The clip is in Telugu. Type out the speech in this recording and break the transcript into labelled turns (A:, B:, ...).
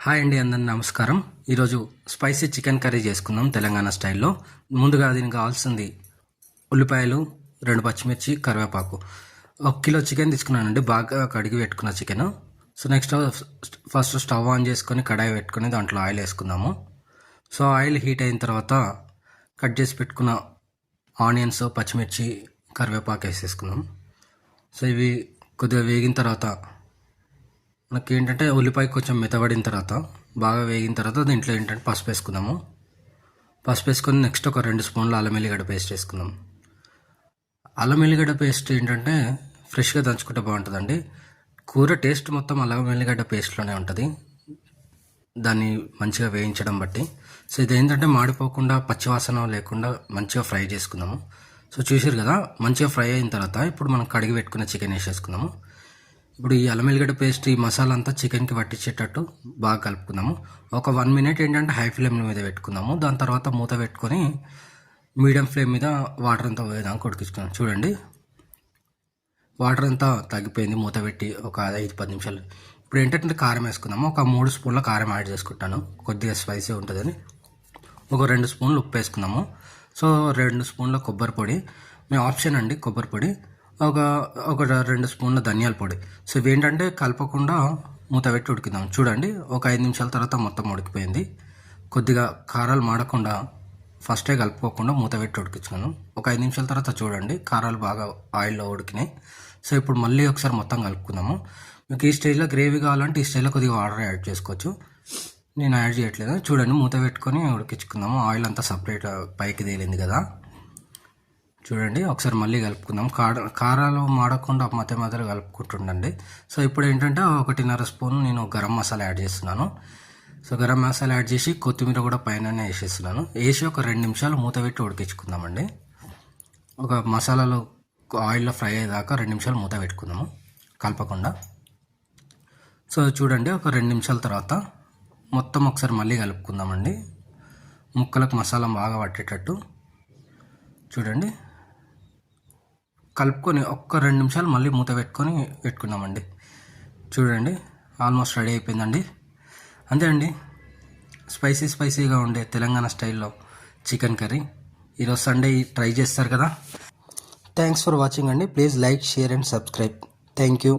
A: హాయ్ అండి, అందరికీ నమస్కారం. ఈరోజు స్పైసీ చికెన్ కర్రీ చేసుకుందాం తెలంగాణ స్టైల్లో. ముందుగా దీనికి కావాల్సింది ఉల్లిపాయలు, 2 పచ్చిమిర్చి, కరివేపాకు. 1 కిలో చికెన్ తీసుకున్నానండి, బాగా కడిగి పెట్టుకున్న chicken. So next first stove on చేసుకొని కడాయి పెట్టుకొని దాంట్లో ఆయిల్ వేసుకుందాము. సో ఆయిల్ హీట్ అయిన తర్వాత కట్ చేసి పెట్టుకున్న ఆనియన్స్, పచ్చిమిర్చి, కరివేపాకు వేసేసుకుందాం. సో ఇవి కొద్దిగా వేగిన తర్వాత మనకి ఏంటంటే ఉల్లిపాయ కొంచెం మెత్తబడిన తర్వాత, బాగా వేగిన తర్వాత దీంట్లో ఏంటంటే పసుపు వేసుకుందాము. పసుపు వేసుకొని నెక్స్ట్ ఒక 2 స్పూన్లు అల్లం వెల్లిగడ్డ పేస్ట్ వేసుకుందాం. అల్లం వెల్లిగడ్డ పేస్ట్ ఏంటంటే ఫ్రెష్గా దంచుకుంటే బాగుంటుందండి. కూర టేస్ట్ మొత్తం అల్లం వెల్లిగడ్డ పేస్ట్లోనే ఉంటుంది, దాన్ని మంచిగా వేయించడం బట్టి. సో ఇది ఏంటంటే మాడిపోకుండా, పచ్చివాసన లేకుండా మంచిగా ఫ్రై చేసుకుందాము. సో చూసారు కదా, మంచిగా ఫ్రై అయిన తర్వాత ఇప్పుడు మనం కడిగి పెట్టుకున్న చికెన్ వేసేసుకుందాము. ఇప్పుడు ఈ అల్లం వెల్లిగడ్డ పేస్ట్, ఈ మసాలా అంతా చికెన్కి పట్టించేటట్టు బాగా కలుపుకుందాము. ఒక 1 మినిట్ ఏంటంటే హై ఫ్లేమ్ మీద పెట్టుకుందాము. దాని తర్వాత మూత పెట్టుకొని మీడియం ఫ్లేమ్ మీద వాటర్ అంతా పోయేదాకా ఉడికించుకుందాం. చూడండి, వాటర్ అంతా తగ్గిపోయింది. మూత పెట్టి ఒక 5-10 నిమిషాలు. ఇప్పుడు ఏంటంటే కారం వేసుకుందాము. ఒక 3 స్పూన్ల కారం యాడ్ చేసుకుంటాను, కొద్దిగా స్పైసీ ఉంటుందని. ఒక 2 స్పూన్లు ఉప్పు వేసుకుందాము. సో 2 స్పూన్ల కొబ్బరి పొడి, మీ ఆప్షన్ అండి కొబ్బరి పొడి. ఒక 2 స్పూన్ల ధనియాల పొడి. సో ఇవేంటంటే కలపకుండా మూత పెట్టి ఉడికిద్దాం. చూడండి, ఒక 5 నిమిషాల తర్వాత మొత్తం ఉడికిపోయింది. కొద్దిగా కారాలు మాడకుండా ఫస్టే కలుపుకోకుండా మూత పెట్టి ఉడికించుకున్నాను. ఒక 5 నిమిషాల తర్వాత చూడండి, కారాలు బాగా ఆయిల్లో ఉడికినాయి. సో ఇప్పుడు మళ్ళీ ఒకసారి మొత్తం కలుపుకుందాము. మీకు ఈ స్టేజ్లో గ్రేవీ కావాలంటే ఈ స్టేజ్లో కొద్దిగా వాటర్ యాడ్ చేసుకోవచ్చు, నేను యాడ్ చేయట్లేదు. చూడండి, మూత పెట్టుకొని ఉడికించుకుందాము. ఆయిల్ అంతా సపరేట్ పైకి తేలింది కదా. చూడండి, ఒకసారి మళ్ళీ కలుపుకుందాం. కారాలు మాడకుండా మధ్య కలుపుకుంటుండండి. సో ఇప్పుడు ఏంటంటే 1.5 స్పూన్ నేను గరం మసాలా యాడ్ చేస్తున్నాను. సో గరం మసాలా యాడ్ చేసి కొత్తిమీర కూడా పైననే వేసేస్తున్నాను. వేసి ఒక 2 నిమిషాలు మూత పెట్టి ఉడికించుకుందామండి. ఒక మసాలాలు ఆయిల్లో ఫ్రై అయ్యేదాకా 2 నిమిషాలు మూత పెట్టుకుందాము కలపకుండా. సో చూడండి, ఒక 2 నిమిషాల తర్వాత మొత్తం ఒకసారి మళ్ళీ కలుపుకుందామండి, ముక్కలకు మసాలా బాగా పట్టేటట్టు. చూడండి, కలుపుకొని ఒక్క 2 నిమిషాలు మళ్ళీ మూత పెట్టుకున్నామండి. చూడండి, ఆల్మోస్ట్ రెడీ అయిపోయిందండి. అంతే అండి, స్పైసీగా ఉండే తెలంగాణ స్టైల్లో చికెన్ కర్రీ. ఈరోజు సండే ట్రై చేస్తారు కదా. థ్యాంక్స్ ఫర్ వాచింగ్ అండి. Please like, share and subscribe. Thank you.